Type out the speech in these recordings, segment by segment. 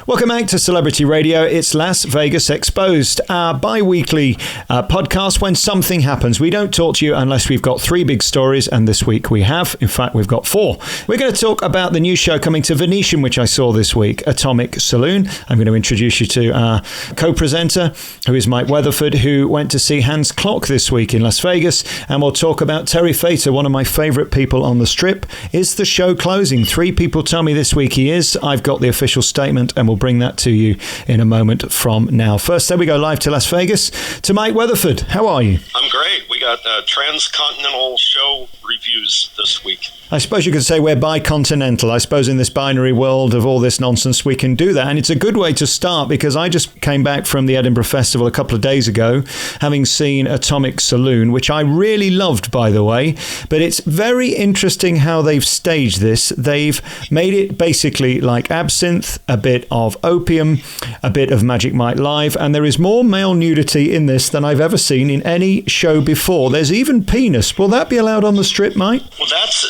Welcome back to Celebrity Radio. It's Las Vegas Exposed, our bi-weekly podcast when something happens. We don't talk to you unless we've got 3 big stories, and this week we have. In fact, we've got 4. We're going to talk about the new show coming to Venetian, which I saw this week, Atomic Saloon. I'm going to introduce you to our co-presenter, who is Mike Weatherford, who went to see Klok this week in Las Vegas, and we'll talk about Terry Fator, one of my favourite people on the Strip. Is the show closing? 3 people tell me this week he is. I've got the official statement, and we'll bring that to you in a moment from now. First, there we go live to Las Vegas to Mike Weatherford. How are you? I'm great. We got transcontinental show reviews this week. I suppose you could say we're bicontinental. I suppose in this binary world of all this nonsense, we can do that. And it's a good way to start because I just came back from the Edinburgh Festival a couple of days ago, having seen Atomic Saloon, which I really loved, by the way. But it's very interesting how they've staged this. They've made it basically like Absinthe, a bit of Opium, a bit of Magic Mike Live, and there is more male nudity in this than I've ever seen in any show before. There's even penis. Will that be allowed on the Strip, Mike? Well, that's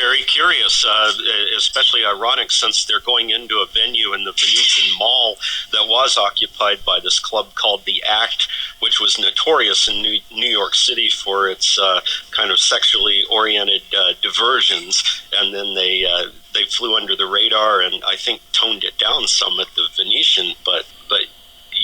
very curious, especially ironic since they're going into a venue in the Venetian Mall that was occupied by this club called The Act, which was notorious in New York City for its kind of sexually oriented diversions, and then they flew under the radar and I think toned it down some at the Venetian, but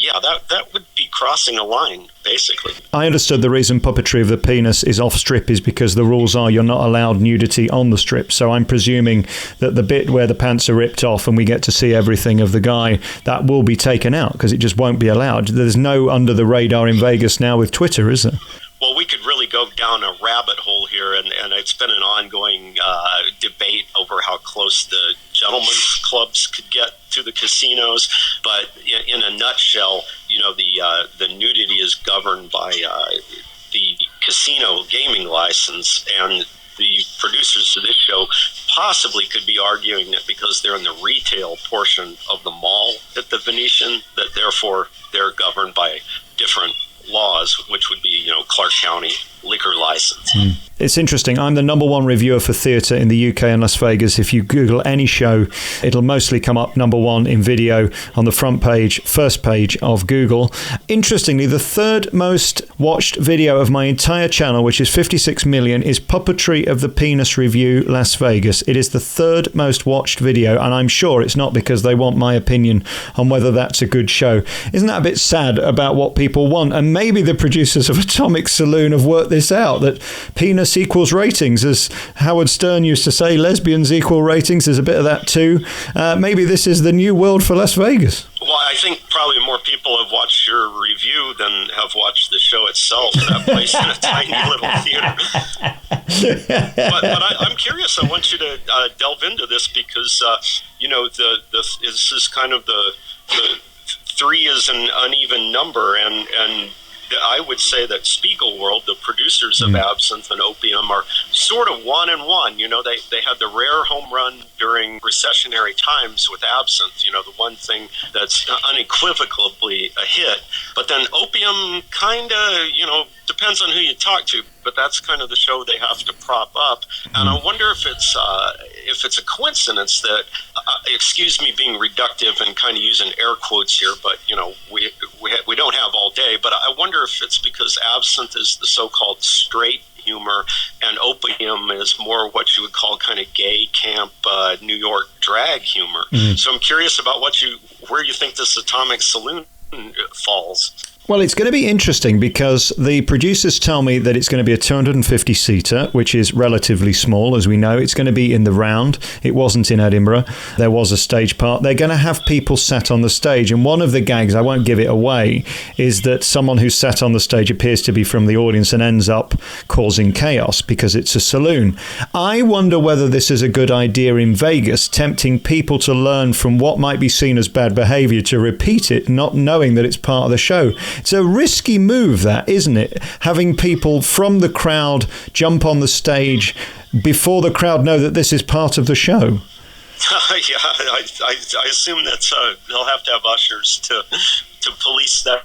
yeah, that would be crossing a line, basically. I understood the reason puppetry of the penis is off Strip is because the rules are you're not allowed nudity on the Strip. So I'm presuming that the bit where the pants are ripped off and we get to see everything of the guy, that will be taken out because it just won't be allowed. There's no under the radar in Vegas now with Twitter, is there? Well, we could really go down a rabbit hole here, and it's been an ongoing debate over how close the gentlemen's clubs could get to the casinos. But in a nutshell, the nudity is governed by the casino gaming license, and the producers of this show possibly could be arguing that because they're in the retail portion of the mall at the Venetian, that therefore they're governed by different laws, which would be, Clark County liquor license. It's interesting. I'm the number 1 reviewer for theatre in the UK and Las Vegas. If you Google any show, it'll mostly come up number 1 in video on the front page, first page of Google. Interestingly, the 3rd most watched video of my entire channel, which is 56 million, is Puppetry of the Penis Review Las Vegas. It is the 3rd most watched video, and I'm sure it's not because they want my opinion on whether that's a good show. Isn't that a bit sad about what people want? And maybe the producers of Atomic Saloon have worked this out, that penis equals ratings. As Howard Stern used to say, lesbians equal ratings. There's a bit of that too. Maybe this is the new world for Las Vegas. Well, I think probably more people have watched your review than have watched the show itself. That place in a tiny little theater. but I'm curious. I want you to delve into this because this is kind of the 3 is an uneven number, and I would say that Spiegel World, the producers of Absinthe and Opium, are sort of 1 and 1. They had the rare home run during recessionary times with Absinthe, the one thing that's unequivocally a hit. But then Opium kind of, depends on who you talk to, but that's kind of the show they have to prop up. And I wonder if it's a coincidence that, excuse me being reductive and kind of using air quotes here, but we don't have all day. But I wonder if it's because Absinthe is the so-called straight humor and Opium is more what you would call kind of gay camp New York drag humor. So I'm curious about where you think this Atomic Saloon falls. Well, it's going to be interesting because the producers tell me that it's going to be a 250-seater, which is relatively small, as we know. It's going to be in the Round. It wasn't in Edinburgh. There was a stage part. They're going to have people sat on the stage. And one of the gags, I won't give it away, is that someone who's sat on the stage appears to be from the audience and ends up causing chaos because it's a saloon. I wonder whether this is a good idea in Vegas, tempting people to learn from what might be seen as bad behavior to repeat it, not knowing that it's part of the show. It's a risky move, that, isn't it? Having people from the crowd jump on the stage before the crowd know that this is part of the show. Yeah, I assume that they'll have to have ushers to police that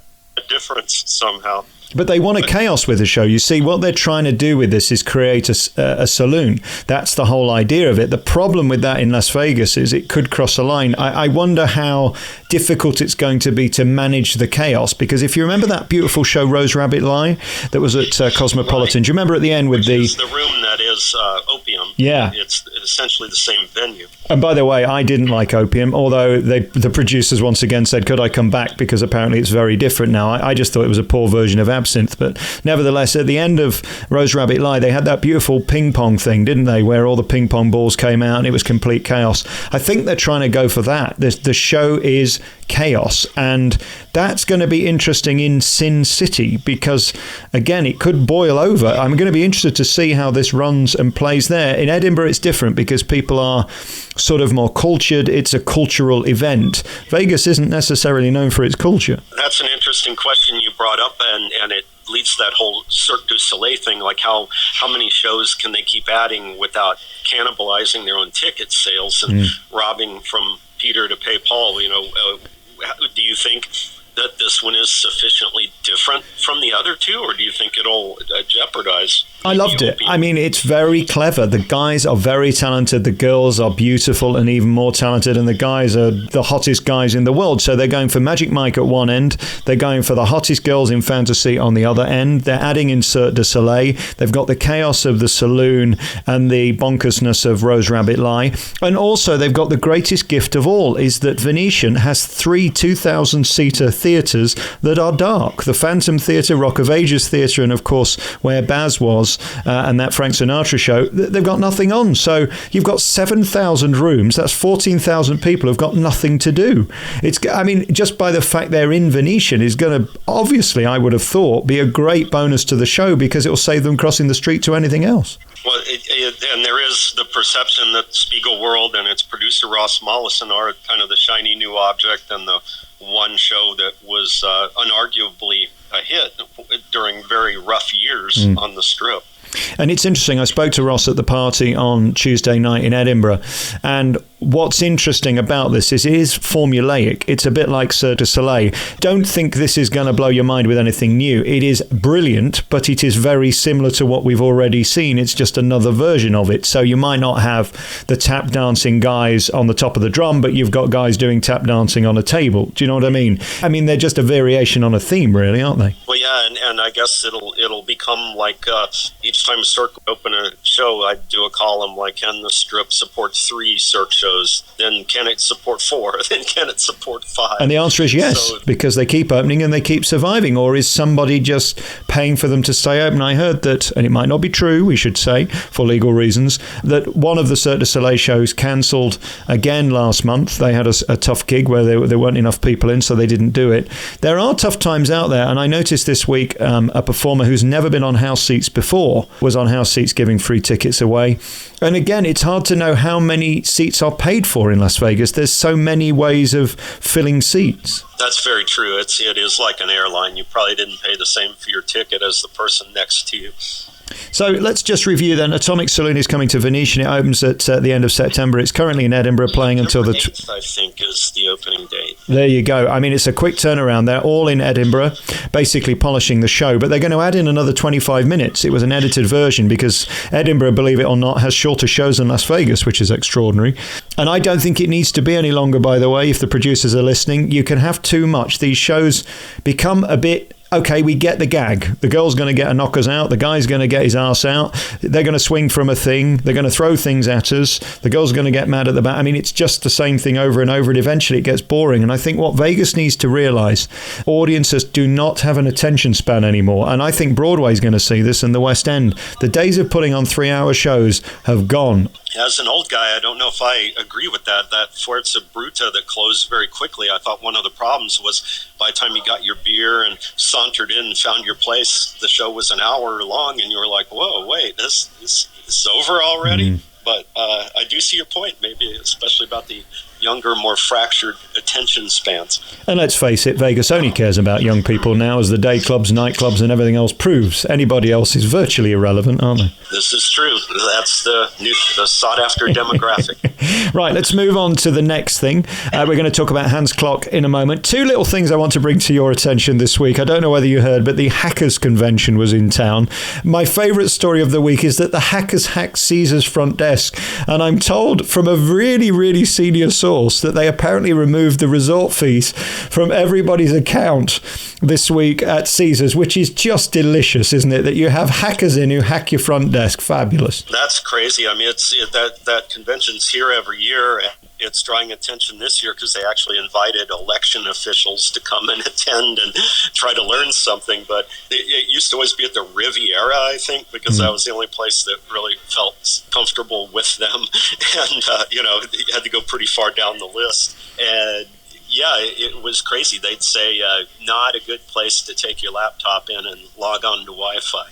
difference somehow. But they want a chaos with the show. You see, what they're trying to do with this is create a saloon. That's the whole idea of it. The problem with that in Las Vegas is it could cross a line. I wonder how difficult it's going to be to manage the chaos, because if you remember that beautiful show Rose Rabbit Lie that was at Cosmopolitan, do you remember at the end with the room that is Opium? Yeah. It's essentially the same venue. And by the way, I didn't like Opium, although the producers once again said, could I come back, because apparently it's very different now. I just thought it was a poor version of Absinthe. But nevertheless, at the end of Rose Rabbit Lie, they had that beautiful ping pong thing, didn't they, where all the ping pong balls came out and it was complete chaos. I think they're trying to go for that. The show is chaos, and that's going to be interesting in Sin City, because again, it could boil over. I'm going to be interested to see how this runs and plays there. In Edinburgh, it's different because people are sort of more cultured. It's a cultural event. Vegas isn't necessarily known for its culture. That's an interesting question you brought up, and it leads to that whole Cirque du Soleil thing, like how many shows can they keep adding without cannibalizing their own ticket sales and robbing from Peter to pay Paul? Do you think that this one is sufficiently different from the other two, or do you think it'll jeopardize? I loved it. I mean, it's very clever. The guys are very talented. The girls are beautiful and even more talented, and the guys are the hottest guys in the world. So they're going for Magic Mike at one end. They're going for the hottest girls in fantasy on the other end. They're adding in Cirque du Soleil. They've got the chaos of the Saloon and the bonkersness of Rose Rabbit Lie. And also they've got the greatest gift of all, is that Venetian has 3 2,000-seater theatres that are dark. The Phantom Theatre, Rock of Ages Theatre, and of course where Baz was, and that Frank Sinatra show, they've got nothing on. So you've got 7,000 rooms. That's 14,000 people who've got nothing to do. Just by the fact they're in Venetian is going to, obviously, I would have thought, be a great bonus to the show, because it will save them crossing the street to anything else. Well, and there is the perception that Spiegel World and its producer Ross Mollison are kind of the shiny new object, and the one show that was unarguably a hit during very rough years on the Strip. And it's interesting, I spoke to Ross at the party on Tuesday night in Edinburgh, and what's interesting about this is it is formulaic. It's a bit like Cirque du Soleil. Don't think this is going to blow your mind with anything new. It is brilliant, but it is very similar to what we've already seen. It's just another version of it. So you might not have the tap dancing guys on the top of the drum, but you've got guys doing tap dancing on a table. Do you know what I mean? I mean, they're just a variation on a theme, really, aren't they? Well, yeah, and I guess it'll become like each time Cirque open a show, I'd do a column like, can the Strip support 3 Cirque shows? Then can it support 4? Then can it support 5? And the answer is yes, because they keep opening and they keep surviving. Or is somebody just paying for them to stay open? I heard that, and it might not be true, we should say, for legal reasons, that one of the Cirque du Soleil shows cancelled again last month. They had a tough gig where there weren't enough people in, so they didn't do it. There are tough times out there, and I noticed this week a performer who's never been on house seats before was on house seats giving free tickets away. And again, it's hard to know how many seats are paid for in Las Vegas. There's so many ways of filling seats. That's very true. It is like an airline. You probably didn't pay the same for your ticket as the person next to you. So let's just review then. Atomic Saloon is coming to Venetian. It opens at the end of September. It's currently in Edinburgh, playing until the 8th, I think, is the opening date. There you go. I mean, it's a quick turnaround. They're all in Edinburgh, basically polishing the show, but they're going to add in another 25 minutes. It was an edited version because Edinburgh, believe it or not, has shorter shows than Las Vegas, which is extraordinary. And I don't think it needs to be any longer, by the way, if the producers are listening. You can have too much. These shows become a bit... Okay, we get the gag. The girl's going to get a knockers out. The guy's going to get his arse out. They're going to swing from a thing. They're going to throw things at us. The girl's going to get mad at the back. I mean, it's just the same thing over and over, and eventually it gets boring. And I think what Vegas needs to realize, audiences do not have an attention span anymore. And I think Broadway's going to see this, and the West End. The days of putting on 3-hour shows have gone. As an old guy, I don't know if I agree with that. That Fuerza Bruta that closed very quickly, I thought one of the problems was by the time you got your beer and sauntered in and found your place, the show was an hour long, and you were like, whoa, wait, this is over already? But I do see your point, maybe, especially about the younger, more fractured attention spans. And let's face it, Vegas only cares about young people now, as the day clubs, nightclubs, and everything else proves. Anybody else is virtually irrelevant, aren't they? This is true. That's the sought-after demographic. Right, let's move on to the next thing. We're going to talk about Hans Klok in a moment. Two little things I want to bring to your attention this week. I don't know whether you heard, but the Hackers Convention was in town. My favourite story of the week is that the hackers hacked Caesar's front desk. And I'm told from a really, really senior source that they apparently removed the resort fees from everybody's account this week at Caesar's, which is just delicious, isn't it? That you have hackers in who hack your front desk. Fabulous. That's crazy. I mean, that convention's here every year. It's drawing attention this year because they actually invited election officials to come and attend and try to learn something. But it used to always be at the Riviera, I think, because that was the only place that really felt comfortable with them. And, you had to go pretty far down the list. And yeah, it was crazy. They'd say, not a good place to take your laptop in and log on to Wi-Fi.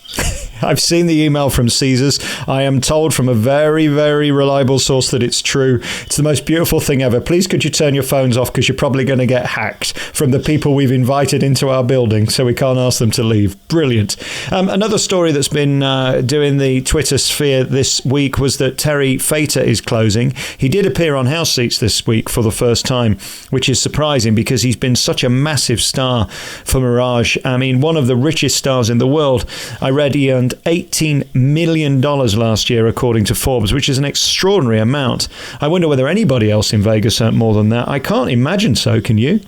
I've seen the email from Caesars. I am told from a very, very reliable source that it's true. It's the most beautiful thing ever. Please could you turn your phones off, because you're probably going to get hacked from the people we've invited into our building, so we can't ask them to leave. Brilliant. Another story that's been doing the Twitter sphere this week was that Terry Fator is closing. He did appear on House Seats this week for the first time, which is surprising because he's been such a massive star for Mirage. I mean, one of the richest stars in the world. I read he earned $18 million last year, according to Forbes, which is an extraordinary amount. I wonder whether anybody else in Vegas earned more than that. I can't imagine so. Can you?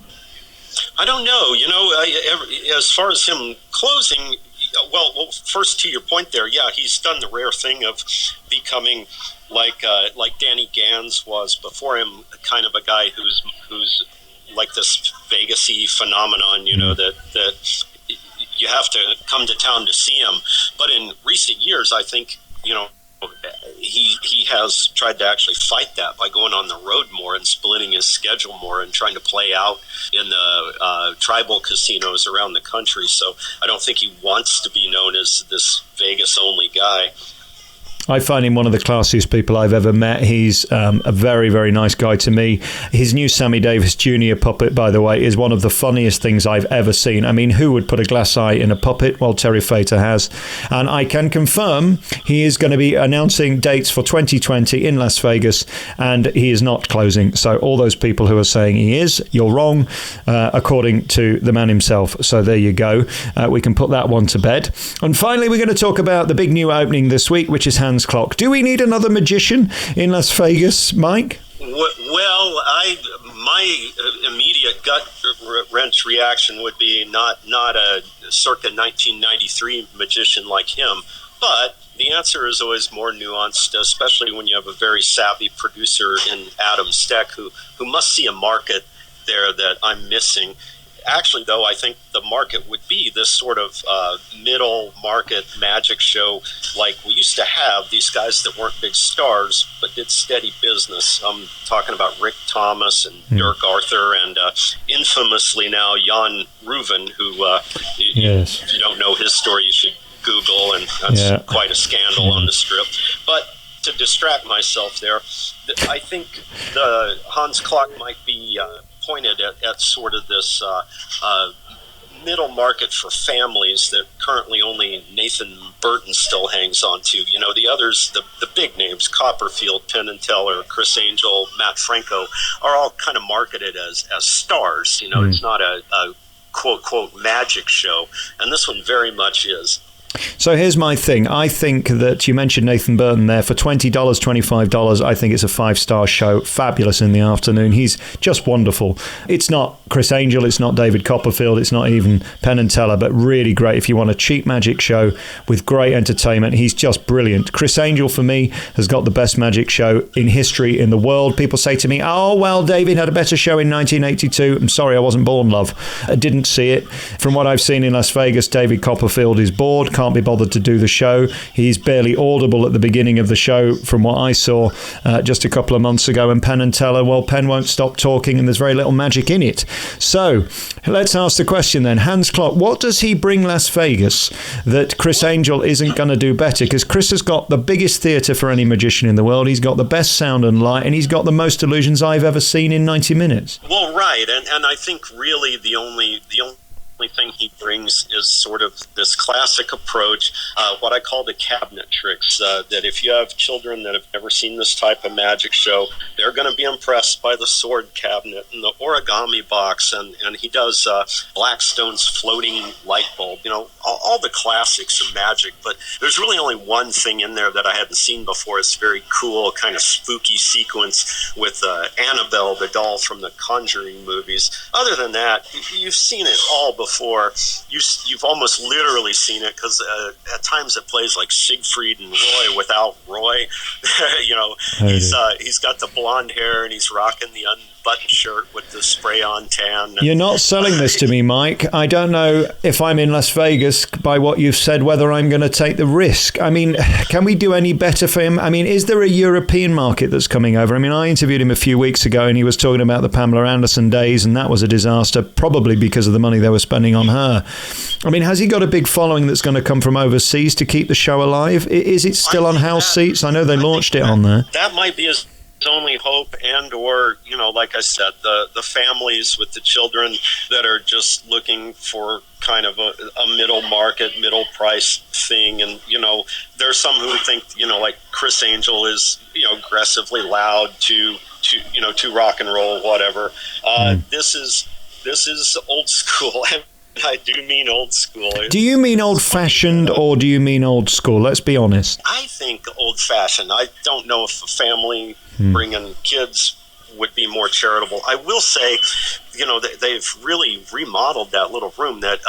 I don't know. As far as him closing, well, first to your point there, yeah, he's done the rare thing of becoming like Danny Gans was before him, kind of a guy who's like this Vegas-y phenomenon, that you have to come to town to see him. But in recent years, I think, he has tried to actually fight that by going on the road more and splitting his schedule more and trying to play out in the tribal casinos around the country. So I don't think he wants to be known as this Vegas-only guy. I find him one of the classiest people I've ever met. He's a very, very nice guy to me. His new Sammy Davis Jr. puppet, by the way, is one of the funniest things I've ever seen. I mean, who would put a glass eye in a puppet? Well, Terry Fator has. And I can confirm he is going to be announcing dates for 2020 in Las Vegas, and he is not closing. So all those people who are saying he is, you're wrong, according to the man himself. So there you go. We can put that one to bed. And finally, we're going to talk about the big new opening this week, which is Hans Klok. Do we need another magician in Las Vegas, Mike? Well, my immediate gut wrench reaction would be not a circa 1993 magician like him, but the answer is always more nuanced, especially when you have a very savvy producer in Adam Steck who must see a market there that I'm missing. Actually, though, I think the market would be this sort of middle market magic show like we used to have, these guys that weren't big stars but did steady business. I'm talking about Rick Thomas and Dirk Arthur and infamously now Jan Reuven, who, yes. If you don't know his story, you should Google, and that's quite a scandal on the Strip. But to distract myself there, I think the Hans Klok might be pointed at sort of this middle market for families that currently only Nathan Burton still hangs on to. The others, the big names, Copperfield, Penn and Teller, Criss Angel, Matt Franco, are all kind of marketed as stars. It's not a quote magic show, and this one very much is. So here's my thing. I think that you mentioned Nathan Burton there. For $20, $25, I think it's a 5-star show. Fabulous in the afternoon. He's just wonderful. It's not Criss Angel. It's not David Copperfield. It's not even Penn and Teller, but really great. If you want a cheap magic show with great entertainment, he's just brilliant. Criss Angel, for me, has got the best magic show in history in the world. People say to me, oh, well, David had a better show in 1982. I'm sorry, I wasn't born, love. I didn't see it. From what I've seen in Las Vegas, David Copperfield is bored, can't be bothered to do the show. He's barely audible at the beginning of the show from what I saw just a couple of months ago. And Penn and Teller, well, Penn won't stop talking and there's very little magic in it. So let's ask the question then. Hans Klok, what does he bring Las Vegas that Criss Angel isn't going to do better? Because Criss has got the biggest theatre for any magician in the world. He's got the best sound and light, and he's got the most illusions I've ever seen in 90 minutes. Well, right, and I think really the only thing he brings is sort of this classic approach, what I call the cabinet tricks, that if you have children that have never seen this type of magic show, they're going to be impressed by the sword cabinet and the origami box, and he does Blackstone's floating light bulb, all the classics of magic. But there's really only one thing in there that I hadn't seen before. It's very cool, kind of spooky sequence with Annabelle, the doll from the Conjuring movies. Other than that, you've seen it all before. You've almost literally seen it, because at times it plays like Siegfried and Roy without Roy. He's got the blonde hair and he's rocking the unbuttoned shirt with the spray-on tan. You're not selling this to me, Mike. I don't know if I'm in Las Vegas by what you've said, whether I'm going to take the risk. I mean, can we do any better for him? I mean, is there a European market that's coming over? I mean, I interviewed him a few weeks ago and he was talking about the Pamela Anderson days, and that was a disaster, probably because of the money they were spending on her. I mean, has he got a big following that's going to come from overseas to keep the show alive? Is it still on house seats? I know they launched it on there. That might be his only hope, and or like I said, the families with the children that are just looking for kind of a middle market, middle price thing. And there's some who think like Criss Angel is aggressively loud to rock and roll, whatever. This is old school. I do mean old school. Do you mean old-fashioned, or do you mean old school? Let's be honest. I think old-fashioned. I don't know if a family bringing kids would be more charitable. I will say, they've really remodeled that little room that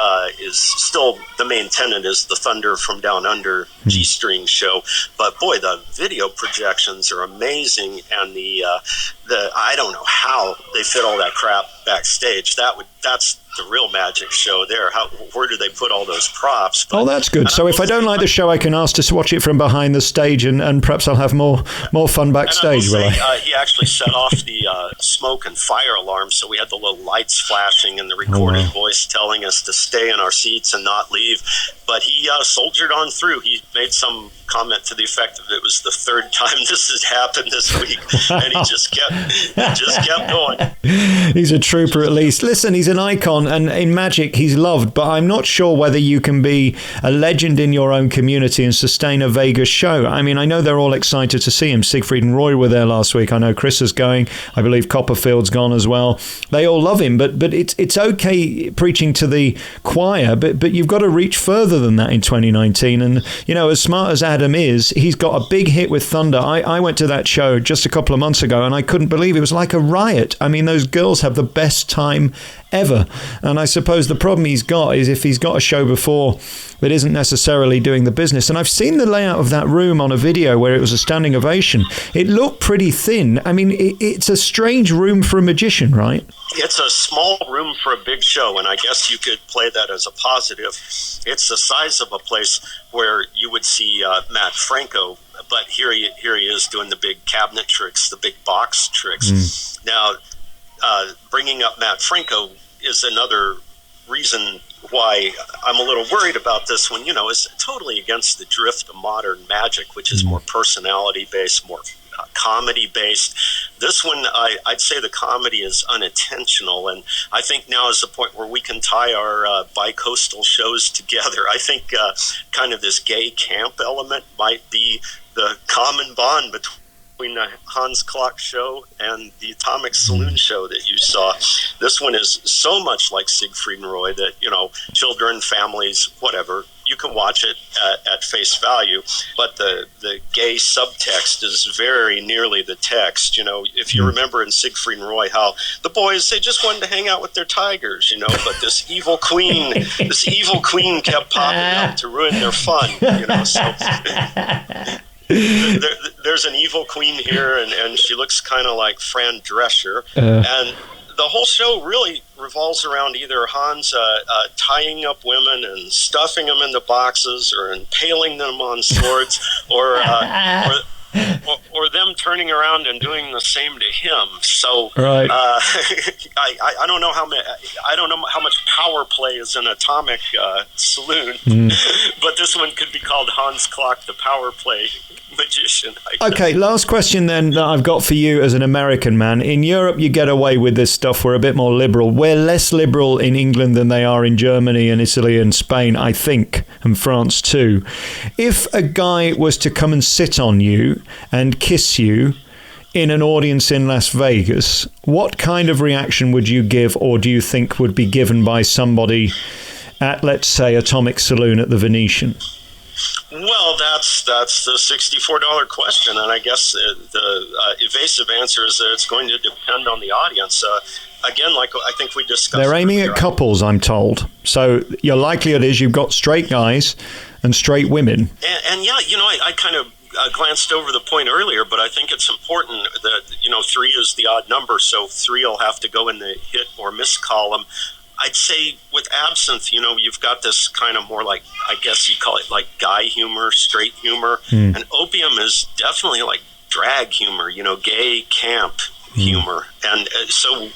is still, the main tenant is the Thunder from Down Under G-string show. But boy, the video projections are amazing, and the I don't know how they fit all that crap backstage. That's the real magic show there. Where do they put all those props? But, that's good. So if I don't like the show, I can ask to watch it from behind the stage, and perhaps I'll have more fun backstage, will I? He actually set off the smoke and fire alarm, so we had the little lights flashing and the recorded voice telling us to stay in our seats and not leave. But he soldiered on through. He made some comment to the effect of it was the third time this has happened this week, and he just kept going. He's a trooper, at least. Listen, he's an icon, and in magic he's loved, but I'm not sure whether you can be a legend in your own community and sustain a Vegas show. I mean, I know they're all excited to see him. Siegfried and Roy were there last week. I know Criss is going. I believe Copperfield's gone as well. They all love him, but it's okay preaching to the choir, but you've got to reach further than that in 2019. And as smart as Adam is, he's got a big hit with Thunder. I went to that show just a couple of months ago, and I couldn't believe it was like a riot. I mean, those girls have the best time ever. And I suppose the problem he's got is if he's got a show before that isn't necessarily doing the business. And I've seen the layout of that room on a video where it was a standing ovation. It looked pretty thin. I mean, it's a strange room for a magician, right? It's a small room for a big show, and I guess you could play that as a positive. It's the size of a place where you would see Matt Franco, but here he is doing the big cabinet tricks, the big box tricks. Now, bringing up Matt Franco is another reason why I'm a little worried about this one. Is totally against the drift of modern magic, which is more personality-based, more comedy-based. This one, I'd say the comedy is unintentional, and I think now is the point where we can tie our bi-coastal shows together. I think kind of this gay camp element might be the common bond between the Hans Klok show and the Atomic Saloon show that you saw. This one is so much like Siegfried and Roy that, children, families, whatever, you can watch it at face value, but the gay subtext is very nearly the text. If you remember in Siegfried and Roy how the boys, they just wanted to hang out with their tigers, but this evil queen kept popping up to ruin their fun, so there's an evil queen here, and she looks kind of like Fran Drescher, and the whole show really revolves around either Hans tying up women and stuffing them into boxes, or impaling them on swords, or or them turning around and doing the same to him. So right. I don't know how much power play is in Atomic Saloon, but this one could be called Hans Klok, the power play magician. Okay, last question then that I've got for you as an American man. In Europe, you get away with this stuff. We're a bit more liberal. We're less liberal in England than they are in Germany and Italy and Spain, I think, and France too. If a guy was to come and sit on you and kiss you in an audience in Las Vegas, what kind of reaction would you give, or do you think would be given by somebody at, let's say, Atomic Saloon at the Venetian? Well, that's the $64 question, and I guess the evasive answer is that it's going to depend on the audience. Again, like I think we discussed, they're aiming at couples, I'm told. So your likelihood is you've got straight guys and straight women. And yeah, I kind of glanced over the point earlier, but I think it's important that 3 is the odd number, so 3 will have to go in the hit or miss column. I'd say with Absinthe, you've got this kind of more like, I guess you'd call it like guy humor, straight humor. And Opium is definitely like drag humor, gay camp humor. And so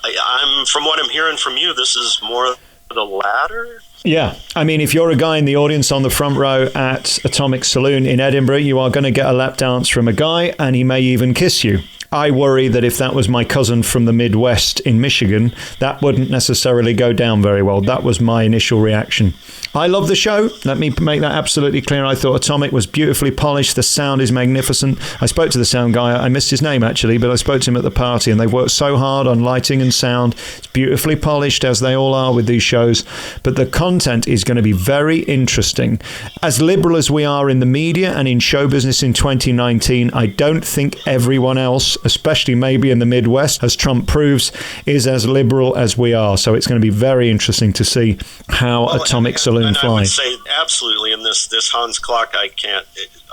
I'm from what I'm hearing from you, this is more the latter. Yeah. I mean, if you're a guy in the audience on the front row at Atomic Saloon in Edinburgh, you are going to get a lap dance from a guy, and he may even kiss you. I worry that if that was my cousin from the Midwest in Michigan, that wouldn't necessarily go down very well. That was my initial reaction. I love the show. Let me make that absolutely clear. I thought Atomic was beautifully polished. The sound is magnificent. I spoke to the sound guy. I missed his name, actually, but I spoke to him at the party, and they've worked so hard on lighting and sound. It's beautifully polished, as they all are with these shows. But the content is going to be very interesting. As liberal as we are in the media and in show business in 2019, I don't think everyone else, especially maybe in the Midwest, as Trump proves, is as liberal as we are. So it's going to be very interesting to see how Atomic Saloon flies. I would say absolutely. In this Hans Klok, I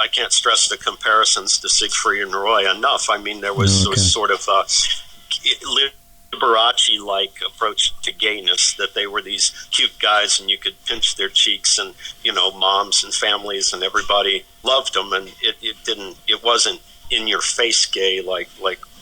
can't stress the comparisons to Siegfried and Roy enough. I mean, there was sort of Liberace-like approach to gayness, that they were these cute guys and you could pinch their cheeks, and moms and families and everybody loved them, and it wasn't in your face gay like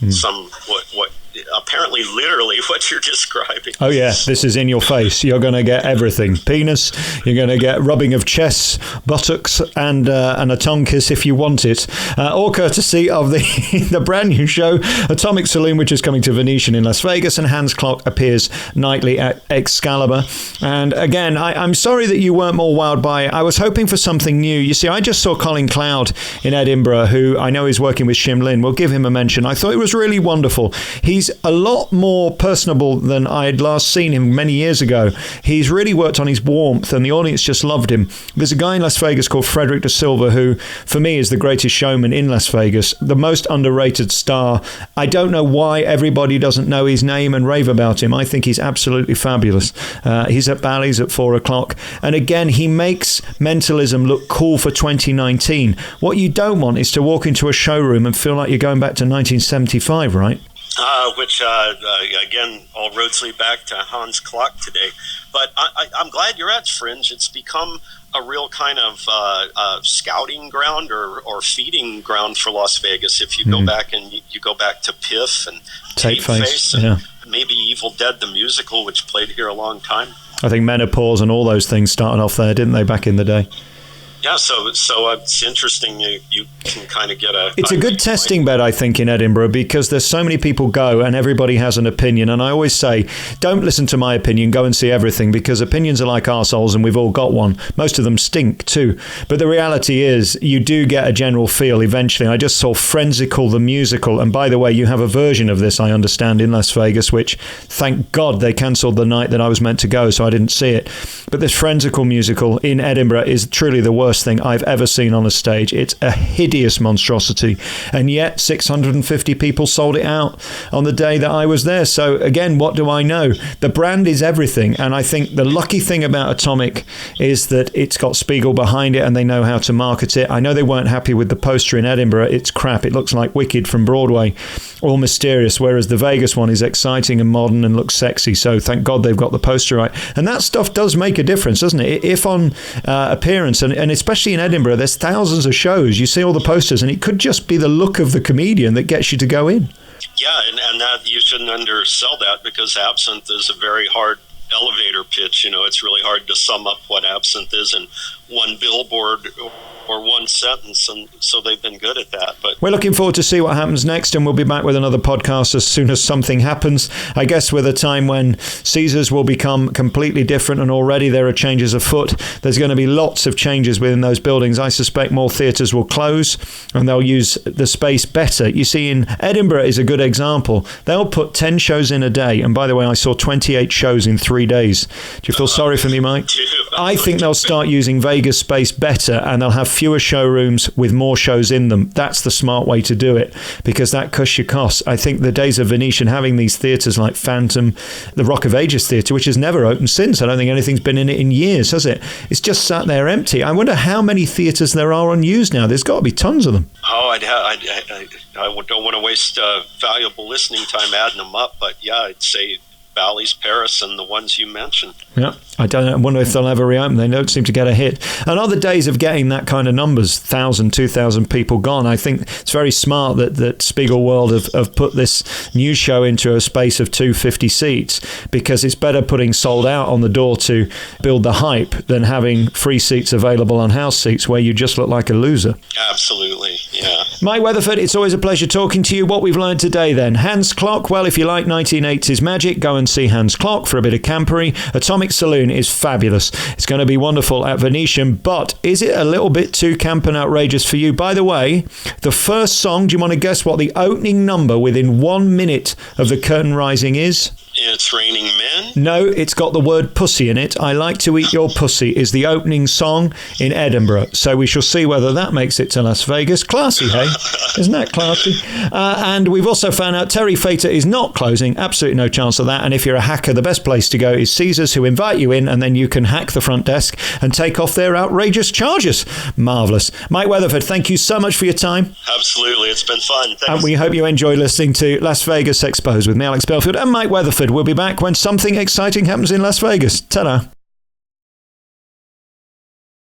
some what apparently literally what you're describing. Oh yeah, this is in your face. You're going to get everything. Penis, you're going to get rubbing of chests, buttocks, and a tongue kiss if you want it. All courtesy of the brand new show, Atomic Saloon, which is coming to Venetian in Las Vegas, and Hans Klok appears nightly at Excalibur. And again, I'm sorry that you weren't more wowed by it. I was hoping for something new. You see, I just saw Colin Cloud in Edinburgh, who I know is working with Shim Lin. We'll give him a mention. I thought it was really wonderful. He's a lot more personable than I had last seen him many years ago. He's really worked on his warmth, and the audience just loved him. There's a guy in Las Vegas called Frederic Silva, who, for me, is the greatest showman in Las Vegas, the most underrated star. I don't know why everybody doesn't know his name and rave about him. I think he's absolutely fabulous. He's at Bally's at 4 o'clock. And again, he makes mentalism look cool for 2019. What you don't want is to walk into a showroom and feel like you're going back to 1975, right? Which, again, all roads lead back to Hans Klok today. But I'm glad you're at Fringe. It's become a real kind of scouting ground or feeding ground for Las Vegas. If you go back and you go back to Piff and Tape Face and maybe Evil Dead the musical, which played here a long time. I think Menopause and all those things started off there, didn't they, back in the day? Yeah, so it's interesting. You can kind of get a... It's a good testing bed, I think, in Edinburgh, because there's so many people go and everybody has an opinion. And I always say, don't listen to my opinion, go and see everything, because opinions are like arseholes and we've all got one. Most of them stink too. But the reality is you do get a general feel eventually. I just saw Friendsical, the musical. And by the way, you have a version of this, I understand, in Las Vegas, which thank God they cancelled the night that I was meant to go, so I didn't see it. But this Friendsical musical in Edinburgh is truly the worst thing I've ever seen on a stage. It's a hideous monstrosity, and yet 650 people sold it out on the day that I was there. So again, what do I know? The brand is everything, and I think the lucky thing about Atomic is that it's got Spiegel behind it and they know how to market it. I know they weren't happy with the poster in Edinburgh. It's crap. It looks like Wicked from Broadway, all mysterious, whereas the Vegas one is exciting and modern and looks sexy. So thank God they've got the poster right. And that stuff does make a difference, doesn't it? If on appearance, and it's especially in Edinburgh, there's thousands of shows. You see all the posters, and it could just be the look of the comedian that gets you to go in. Yeah, and that you shouldn't undersell that, because Absinthe is a very hard elevator pitch. It's really hard to sum up what Absinthe is in one billboard or one sentence, and so they've been good at that. But we're looking forward to see what happens next, and we'll be back with another podcast as soon as something happens. I guess with a time when Caesars will become completely different, and already there are changes afoot. There's going to be lots of changes within those buildings. I suspect more theatres will close, and they'll use the space better. You see, in Edinburgh is a good example. They'll put 10 shows in a day, and by the way, I saw 28 shows in 3 days. Do you feel sorry for me, Mike? I think they'll start using Vegas space better, and they'll have fewer showrooms with more shows in them. That's the smart way to do it, because that cuts your costs. I think the days of Venetian having these theatres like Phantom, the Rock of Ages Theatre, which has never opened since. I don't think anything's been in it in years, has it? It's just sat there empty. I wonder how many theatres there are unused now. There's got to be tons of them. Oh, I don't want to waste valuable listening time adding them up, but yeah, I'd say Bally's, Paris, and the ones you mentioned. Yeah, I wonder if they'll ever reopen. They don't seem to get a hit. And other days of getting that kind of numbers, 1,000, 2,000 people gone, I think it's very smart that Spiegel World have put this news show into a space of 250 seats, because it's better putting sold out on the door to build the hype than having free seats available on house seats where you just look like a loser. Absolutely, yeah. Mike Weatherford, it's always a pleasure talking to you. What we've learned today then. Hans Klok, well, if you like 1980s magic, go and see Hans Klok for a bit of campery. Atomic Saloon is fabulous. It's going to be wonderful at Venetian, but is it a little bit too camp and outrageous for you? By the way, the first song, do you want to guess what the opening number within 1 minute of the curtain rising is? It's Raining Men? No, it's got the word pussy in it. I Like to Eat Your Pussy is the opening song in Edinburgh. So we shall see whether that makes it to Las Vegas. Classy, hey? Isn't that classy? And we've also found out Terry Fator is not closing. Absolutely no chance of that. And if you're a hacker, the best place to go is Caesars, who invite you in, and then you can hack the front desk and take off their outrageous charges. Marvellous. Mike Weatherford, thank you so much for your time. Absolutely. It's been fun. Thanks. And we hope you enjoy listening to Las Vegas Exposed with me, Alex Belfield, and Mike Weatherford. We'll be back when something exciting happens in Las Vegas. Ta-da.